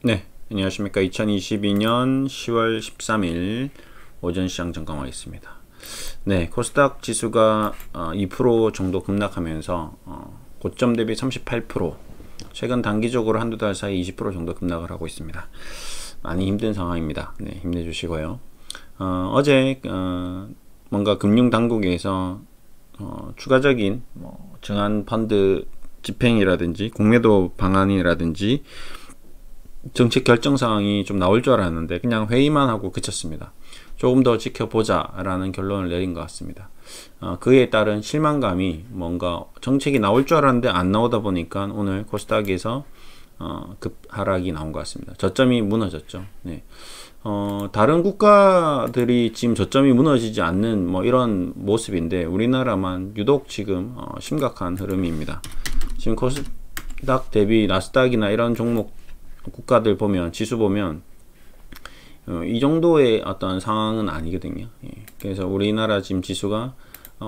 네, 안녕하십니까. 2022년 10월 13일 오전 시장 점검하겠습니다. 네, 코스닥 지수가 2% 정도 급락하면서 고점 대비 38%, 최근 단기적으로 한두 달 사이 20% 정도 급락을 하고 있습니다. 많이 힘든 상황입니다. 네, 힘내주시고요. 어제 뭔가 금융당국에서 추가적인 증한 펀드 집행이라든지 공매도 방안이라든지 정책 결정 사항이 좀 나올 줄 알았는데 그냥 회의만 하고 그쳤습니다. 조금 더 지켜보자 라는 결론을 내린 것 같습니다. 그에 따른 실망감이 뭔가 정책이 나올 줄 알았는데 안 나오다 보니까 오늘 코스닥에서 급하락이 나온 것 같습니다. 저점이 무너졌죠. 네. 다른 국가들이 지금 저점이 무너지지 않는 이런 모습인데 우리나라만 유독 지금 심각한 흐름입니다. 지금 코스닥 대비 나스닥이나 이런 종목 국가들 보면 지수 보면 이 정도의 어떤 상황은 아니거든요. 그래서 우리나라 지금 지수가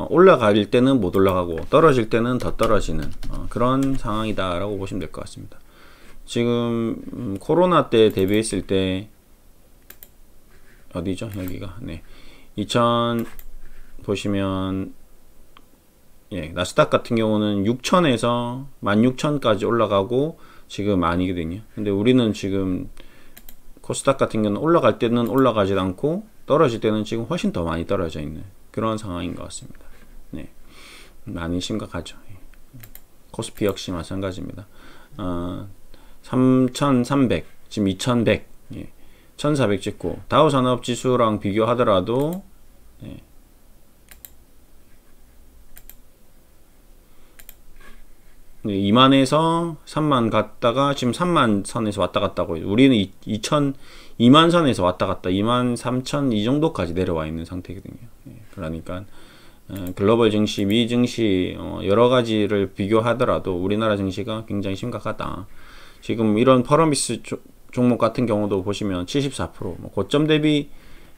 올라갈 때는 못 올라가고 떨어질 때는 더 떨어지는 그런 상황이다 라고 보시면 될 것 같습니다. 지금 코로나 때 대비했을 때 어디죠 여기가, 네, 2000 보시면 나스닥 같은 경우는 6천에서 16,000까지 올라가고 지금 아니거든요. 근데 우리는 지금 코스닥 같은 경우는 올라갈 때는 올라가지 않고 떨어질 때는 지금 훨씬 더 많이 떨어져 있는 그런 상황인 것 같습니다. 네, 많이 심각하죠. 코스피 역시 마찬가지입니다. 3,300 지금 2,100, 1,400 찍고 다우산업지수랑 비교하더라도 2만에서 3만 갔다가 지금 3만 선에서 왔다 갔다 하고 우리는 2만 선에서 왔다 갔다 2만 3천 이 정도까지 내려와 있는 상태거든요. 그러니까 글로벌 증시, 미 증시 여러 가지를 비교하더라도 우리나라 증시가 굉장히 심각하다. 지금 이런 퍼러미스 종목 같은 경우도 보시면 74%, 고점 대비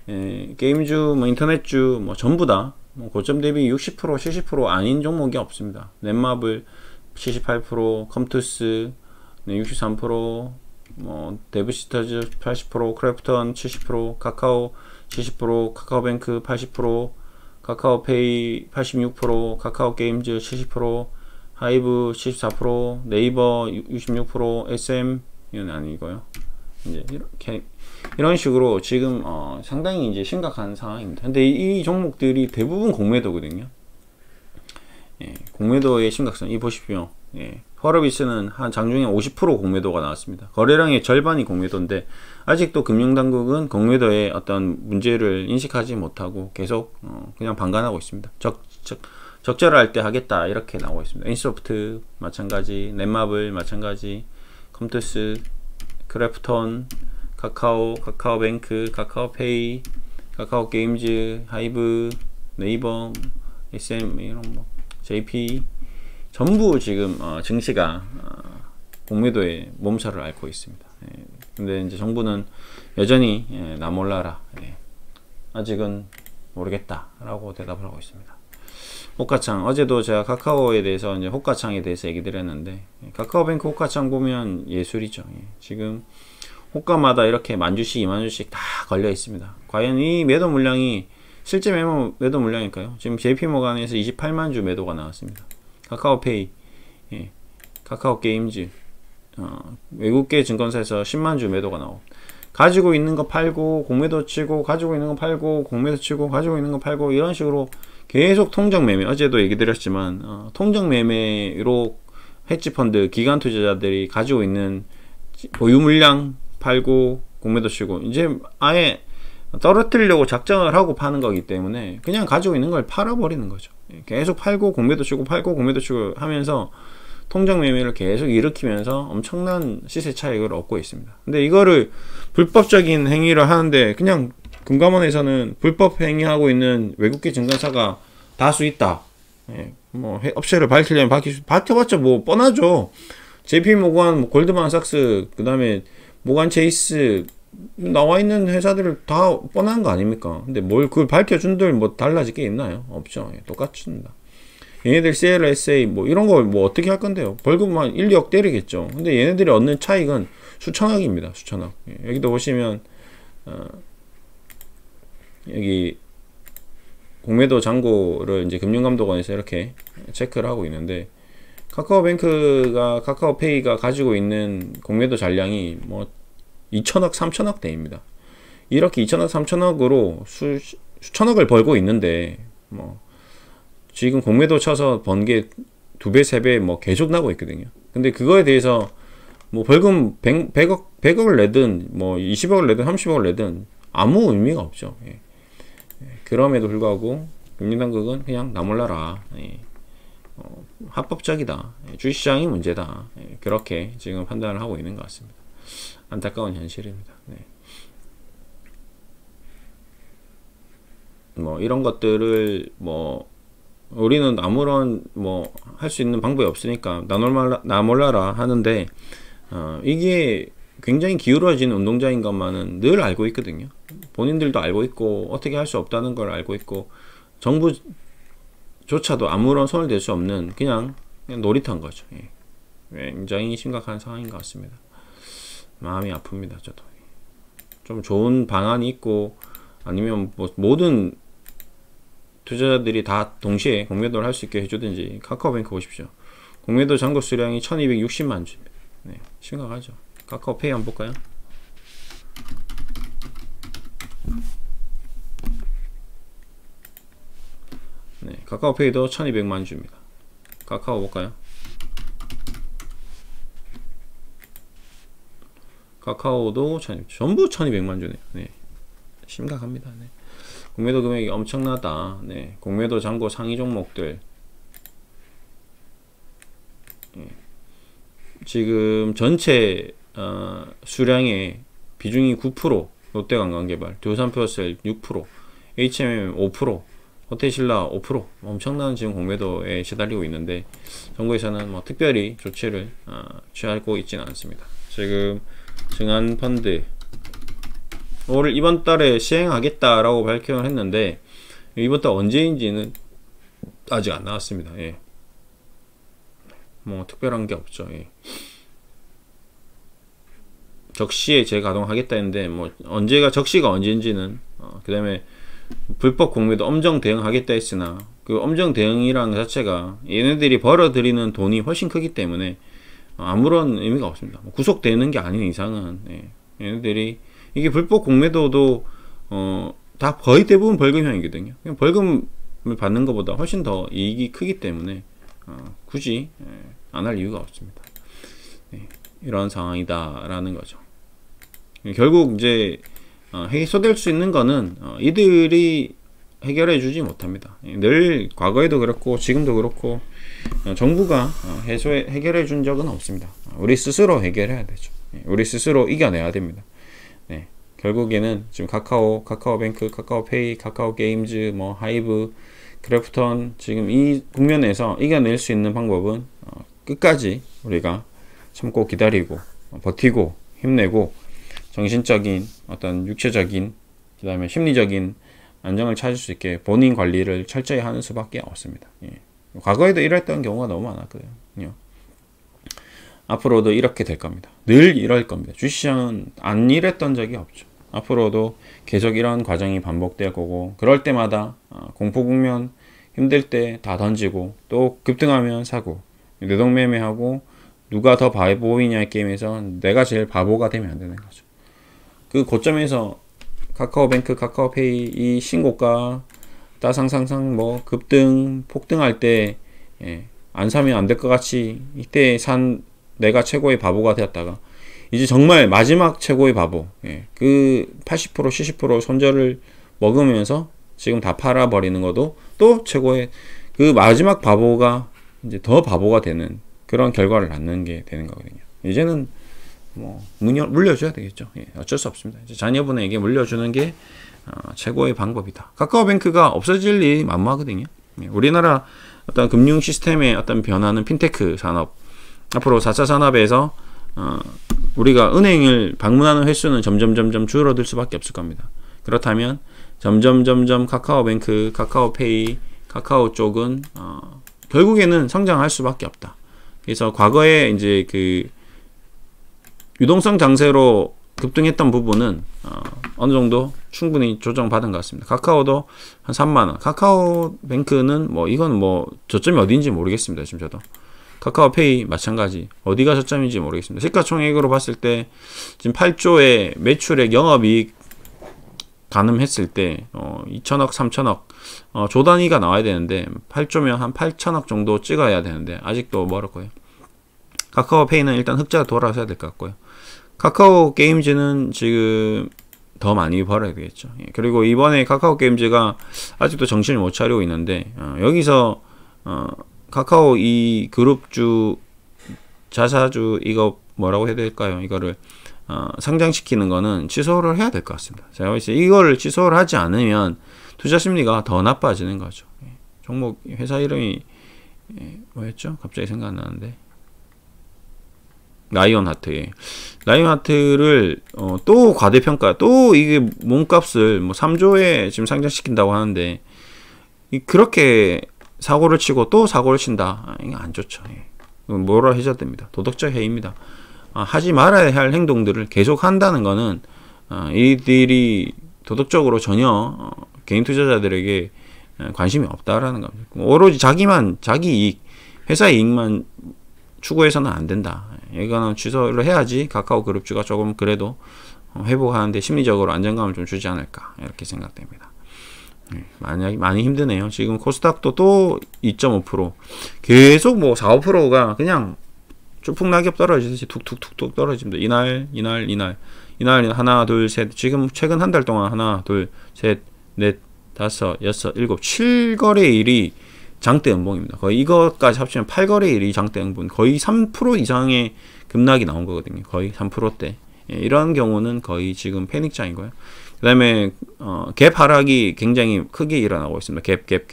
게임주, 인터넷주 전부 다 고점 대비 60%, 70% 아닌 종목이 없습니다. 넷마블 78%, 컴투스 63%, 데브시터즈 80%, 크래프톤 70%, 카카오 70%, 카카오뱅크 80%, 카카오페이 86%, 카카오게임즈 70%, 하이브 74%, 네이버 66%, SM 이건 아니고요. 이제 이런 식으로 지금 상당히 이제 심각한 상황입니다. 근데 이 종목들이 대부분 공매도거든요. 공매도의 심각성 이 보십시오. 허러비스는 한 장중에 50% 공매도가 나왔습니다. 거래량의 절반이 공매도인데 아직도 금융당국은 공매도의 어떤 문제를 인식하지 못하고 계속 그냥 방관하고 있습니다. 적절할 때 하겠다 이렇게 나오고 있습니다. 인소프트 마찬가지, 넷마블 마찬가지, 컴투스, 크래프톤, 카카오, 카카오뱅크, 카카오페이, 카카오게임즈, 하이브, 네이버, SM 이런 JP 전부 지금 증시가 공매도에 몸살을 앓고 있습니다. 근데 이제 정부는 여전히 나 몰라라, 아직은 모르겠다 라고 대답을 하고 있습니다. 호가창, 어제도 제가 카카오에 대해서 이제 호가창에 대해서 얘기 드렸는데 카카오뱅크 호가창 보면 예술이죠. 지금 호가마다 이렇게 10,000주씩 20,000주씩 다 걸려 있습니다. 과연 이 매도 물량이 실제 매도 물량일까요? 지금 JP모간에서 28만 주 매도가 나왔습니다. 카카오페이, 카카오게임즈, 외국계 증권사에서 10만 주 매도가 나오고 가지고 있는 거 팔고 공매도 치고 가지고 있는 거 팔고 공매도 치고 가지고 있는 거 팔고 이런 식으로 계속 통정매매, 어제도 얘기 드렸지만 통정매매로 헤지펀드 기관 투자자들이 가지고 있는 보유 물량 팔고 공매도 치고 이제 아예 떨어뜨리려고 작정을 하고 파는 거기 때문에 그냥 가지고 있는 걸 팔아버리는 거죠. 계속 팔고 공매도 치고 팔고 공매도 치고 하면서 통정 매매를 계속 일으키면서 엄청난 시세 차익을 얻고 있습니다. 근데 이거를 불법적인 행위를 하는데 그냥 금감원에서는 불법 행위하고 있는 외국계 증권사가 다수 있다. 업체를 밝히려면 밝혀봤자 뻔하죠. JP모간, 골드만삭스, 그 다음에 모간 체이스 나와 있는 회사들을 다 뻔한 거 아닙니까? 근데 뭘 그걸 밝혀준들 달라질 게 있나요? 없죠. 똑같습니다. 얘네들 CLSA 이런 거 어떻게 할 건데요? 벌금만 1억 때리겠죠. 근데 얘네들이 얻는 차익은 수천억입니다. 수천억. 여기도 보시면 여기 공매도 잔고를 이제 금융감독원에서 이렇게 체크를 하고 있는데, 카카오뱅크가 카카오페이가 가지고 있는 공매도 잔량이 뭐 2천억, 3천억 대입니다. 이렇게 2천억, 3천억으로 수천억을 벌고 있는데, 뭐 지금 공매도 쳐서 번 게 2배, 3배 뭐 계속 나고 있거든요. 근데 그거에 대해서 뭐 벌금 100억을 내든 뭐 20억을 내든 30억을 내든 아무 의미가 없죠. 예. 그럼에도 불구하고 금융당국은 그냥 나 몰라라, 합법적이다, 주식시장이 문제다, 그렇게 지금 판단을 하고 있는 것 같습니다. 안타까운 현실입니다. 네. 뭐 이런 것들을 뭐 우리는 아무런 뭐 할 수 있는 방법이 없으니까 나 몰라라 하는데, 이게 굉장히 기울어진 운동장인 것만은 늘 알고 있거든요. 본인들도 알고 있고 어떻게 할 수 없다는 걸 알고 있고, 정부조차도 아무런 손을 댈 수 없는 그냥 놀이터인 거죠. 예. 굉장히 심각한 상황인 것 같습니다. 마음이 아픕니다. 저도 좀 좋은 방안이 있고, 아니면 뭐 모든 투자자들이 다 동시에 공매도를 할 수 있게 해주든지. 카카오뱅크 보십시오. 공매도 잔고 수량이 1260만 주입니다. 네, 심각하죠. 카카오페이 한번 볼까요? 네, 카카오페이도 1200만 주입니다. 카카오 볼까요? 카카오도 전부 1200만 주네요. 네, 심각합니다. 네. 공매도 금액이 엄청나다. 네, 공매도 잔고 상위 종목들, 지금 전체 수량의 비중이 9%, 롯데관광개발, 두산표셀 6%, HMM 5%, 호텔신라 5%, 엄청난 지금 공매도에 시달리고 있는데, 정부에서는 뭐 특별히 조치를 취하고 있지는 않습니다. 지금 증안펀드 이번 달에 시행하겠다라고 발표를 했는데, 이번 달 언제인지는 아직 안 나왔습니다. 예. 뭐 특별한 게 없죠. 예. 적시에 재가동하겠다 했는데, 뭐 적시가 언제인지는, 그 다음에 불법 공매도 엄정 대응하겠다 했으나, 그 엄정 대응이라는 것 자체가 얘네들이 벌어들이는 돈이 훨씬 크기 때문에 아무런 의미가 없습니다. 구속되는 게 아닌 이상은, 얘네들이, 이게 불법 공매도도 다 거의 대부분 벌금형이거든요. 그냥 벌금을 받는 것보다 훨씬 더 이익이 크기 때문에 굳이 안 할 이유가 없습니다. 이런 상황이다라는 거죠. 결국 이제 해소될 수 있는 거는 이들이 해결해 주지 못합니다. 늘 과거에도 그렇고 지금도 그렇고 정부가 해결해 준 적은 없습니다. 우리 스스로 해결해야 되죠. 우리 스스로 이겨내야 됩니다. 네, 결국에는 지금 카카오뱅크, 카카오페이, 카카오게임즈, 뭐 하이브, 그래프톤, 지금 이 국면에서 이겨낼 수 있는 방법은 끝까지 우리가 참고 기다리고 버티고 힘내고, 정신적인, 어떤 육체적인, 그 다음에 심리적인 안정을 찾을 수 있게 본인 관리를 철저히 하는 수밖에 없습니다. 예. 과거에도 이랬던 경우가 너무 많았거든요. 앞으로도 이렇게 될 겁니다. 늘 이럴 겁니다. 주식시장은 안 이랬던 적이 없죠. 앞으로도 계속 이런 과정이 반복될 거고, 그럴 때마다 공포 국면, 힘들 때 다 던지고, 또 급등하면 사고, 내동매매하고, 누가 더 바보이냐의 게임에서 내가 제일 바보가 되면 안 되는 거죠. 그 고점에서 카카오뱅크, 카카오페이 이 신고가 따상상상 뭐 급등, 폭등할 때 안 사면 안 될 것 같이 이때 산 내가 최고의 바보가 되었다가, 이제 정말 마지막 최고의 바보, 그 80%, 70% 손절을 먹으면서 지금 다 팔아버리는 것도 또 최고의 그 마지막 바보가 이제 더 바보가 되는 그런 결과를 낳는 게 되는 거거든요. 이제는 뭐 물려줘야 되겠죠. 어쩔 수 없습니다. 이제 자녀분에게 물려주는 게 최고의 방법이다. 카카오뱅크가 없어질 일이 만무하거든요. 우리나라 어떤 금융 시스템의 어떤 변화는 핀테크 산업, 앞으로 4차 산업에서 우리가 은행을 방문하는 횟수는 점점 줄어들 수밖에 없을 겁니다. 그렇다면 점점 카카오뱅크, 카카오페이, 카카오 쪽은 결국에는 성장할 수밖에 없다. 그래서 과거에 이제 그 유동성 장세로 급등했던 부분은 어느 정도 충분히 조정받은 것 같습니다. 카카오도 한 3만원. 카카오뱅크는 뭐 이건 뭐 저점이 어딘지 모르겠습니다. 지금 저도. 카카오페이 마찬가지. 어디가 저점인지 모르겠습니다. 시가총액으로 봤을 때 지금 8조의 매출액 영업이익 가늠했을 때 2천억, 3천억 조 단위가 나와야 되는데 8조면 한 8천억 정도 찍어야 되는데 아직도 멀었고요. 카카오페이는 일단 흑자가 돌아서야 될 것 같고요. 카카오 게임즈는 지금 더 많이 벌어야 되겠죠. 그리고 이번에 카카오 게임즈가 아직도 정신을 못 차리고 있는데 여기서 카카오 이 그룹주 자사주 이거 뭐라고 해야 될까요? 이거를 상장시키는 거는 취소를 해야 될 것 같습니다. 제가 봤을 때 이거를 취소를 하지 않으면 투자 심리가 더 나빠지는 거죠. 종목 회사 이름이 뭐였죠? 갑자기 생각 안 나는데. 라이온하트. 라이온하트를 또 과대평가, 또 이게 몸값을 뭐 3조에 지금 상장시킨다고 하는데 그렇게 사고를 치고 또 사고를 친다. 이게 안 좋죠. 뭐라 해줘야 됩니다. 도덕적 해입니다. 하지 말아야 할 행동들을 계속 한다는 거는 이들이 도덕적으로 전혀 개인 투자자들에게 관심이 없다라는 겁니다. 오로지 자기 이익, 회사 이익만 추구해서는 안 된다. 이거는 취소를 해야지 카카오 그룹주가 조금 그래도 회복하는데 심리적으로 안정감을 좀 주지 않을까 이렇게 생각됩니다. 많이 힘드네요. 지금 코스닥도 또 2.5% 계속 뭐 4, 5%가 그냥 쭈풍낙엽 떨어지듯이 툭툭툭툭 떨어집니다. 이날 하나 둘 셋 지금 최근 한 달 동안 하나 둘 셋 넷 다섯 여섯 일곱 7거래일이 장대 음봉입니다. 거의 이것까지 합치면 8거래일이 장대 음봉, 거의 3% 이상의 급락이 나온 거거든요. 거의 3%대. 이런 경우는 거의 지금 패닉장이고요. 그 다음에 갭 하락이 굉장히 크게 일어나고 있습니다. 갭.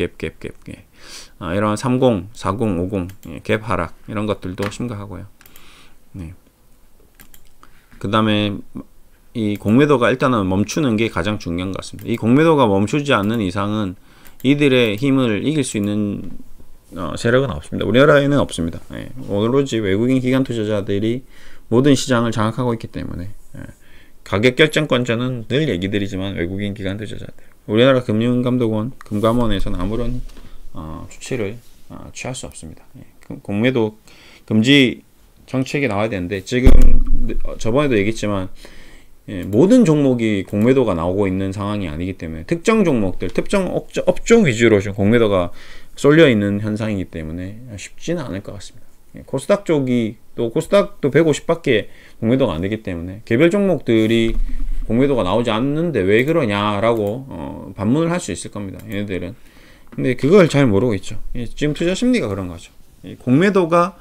이런 30, 40, 50 갭 하락 이런 것들도 심각하고요. 네. 그 다음에 이 공매도가 일단은 멈추는 게 가장 중요한 것 같습니다. 이 공매도가 멈추지 않는 이상은 이들의 힘을 이길 수 있는 세력은 없습니다. 우리나라에는 없습니다. 오로지 외국인 기관 투자자들이 모든 시장을 장악하고 있기 때문에 가격 결정권자는 늘 얘기 드리지만 외국인 기관 투자자들, 우리나라 금융감독원, 금감원에서는 아무런 조치를 취할 수 없습니다. 공매도 금지 정책이 나와야 되는데 지금 저번에도 얘기했지만 모든 종목이 공매도가 나오고 있는 상황이 아니기 때문에 특정 종목들, 특정 업종 위주로 지금 공매도가 쏠려 있는 현상이기 때문에 쉽지는 않을 것 같습니다. 코스닥 쪽이 또 코스닥도 150밖에 공매도가 안 되기 때문에 개별 종목들이 공매도가 나오지 않는데 왜 그러냐라고 반문을 할 수 있을 겁니다. 얘네들은. 근데 그걸 잘 모르고 있죠. 지금 투자 심리가 그런 거죠. 공매도가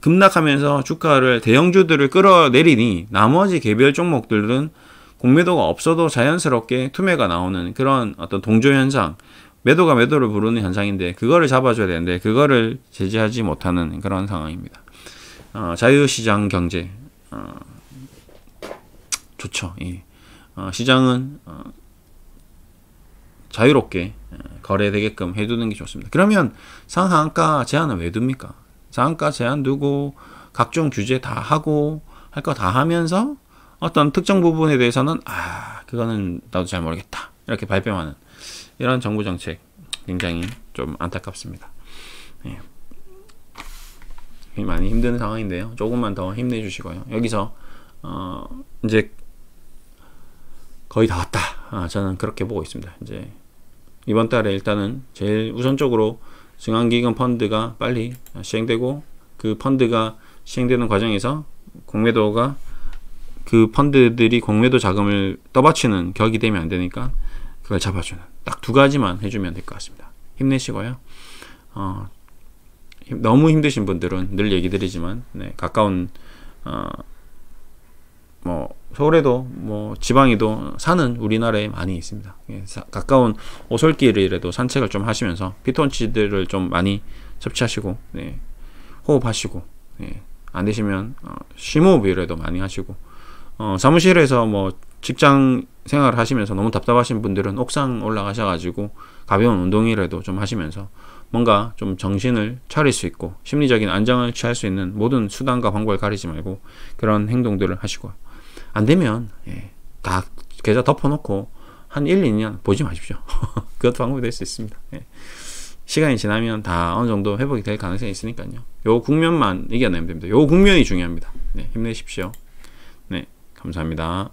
급락하면서 주가를 대형주들을 끌어내리니 나머지 개별 종목들은 공매도가 없어도 자연스럽게 투매가 나오는 그런 어떤 동조 현상, 매도가 매도를 부르는 현상인데 그거를 잡아줘야 되는데 그거를 제지하지 못하는 그런 상황입니다. 자유시장 경제 좋죠. 시장은 자유롭게 거래되게끔 해두는 게 좋습니다. 그러면 상한가 제한은 왜 둡니까? 상한가 제한 두고 각종 규제 다 하고 할 거 다 하면서 어떤 특정 부분에 대해서는 그거는 나도 잘 모르겠다 이렇게 발뺌하는 이런 정부 정책 굉장히 좀 안타깝습니다. 많이 힘든 상황인데요. 조금만 더 힘내주시고요. 여기서 이제 거의 다 왔다. 저는 그렇게 보고 있습니다. 이제 이번 달에 일단은 제일 우선적으로 증환기금 펀드가 빨리 시행되고 그 펀드가 시행되는 과정에서 공매도가 그 펀드들이 공매도 자금을 떠받치는 격이 되면 안 되니까 그걸 잡아주는 딱 두 가지만 해주면 될 것 같습니다. 힘내시고요. 너무 힘드신 분들은 늘 얘기 드리지만 가까운 뭐 서울에도 뭐 지방에도 산은 우리나라에 많이 있습니다. 가까운 오솔길이라도 산책을 좀 하시면서 피톤치드를 좀 많이 섭취하시고 호흡하시고 안 되시면 심호흡이라도 많이 하시고 사무실에서 뭐 직장 생활을 하시면서 너무 답답하신 분들은 옥상 올라가셔가지고 가벼운 운동이라도 좀 하시면서 뭔가 좀 정신을 차릴 수 있고 심리적인 안정을 취할 수 있는 모든 수단과 방법을 가리지 말고 그런 행동들을 하시고, 안 되면 다 계좌 덮어놓고 한 1, 2년 보지 마십시오. 그것도 방법이 될 수 있습니다. 시간이 지나면 다 어느 정도 회복이 될 가능성이 있으니까요. 요 국면만 이겨내면 됩니다. 요 국면이 중요합니다. 힘내십시오. 네, 감사합니다.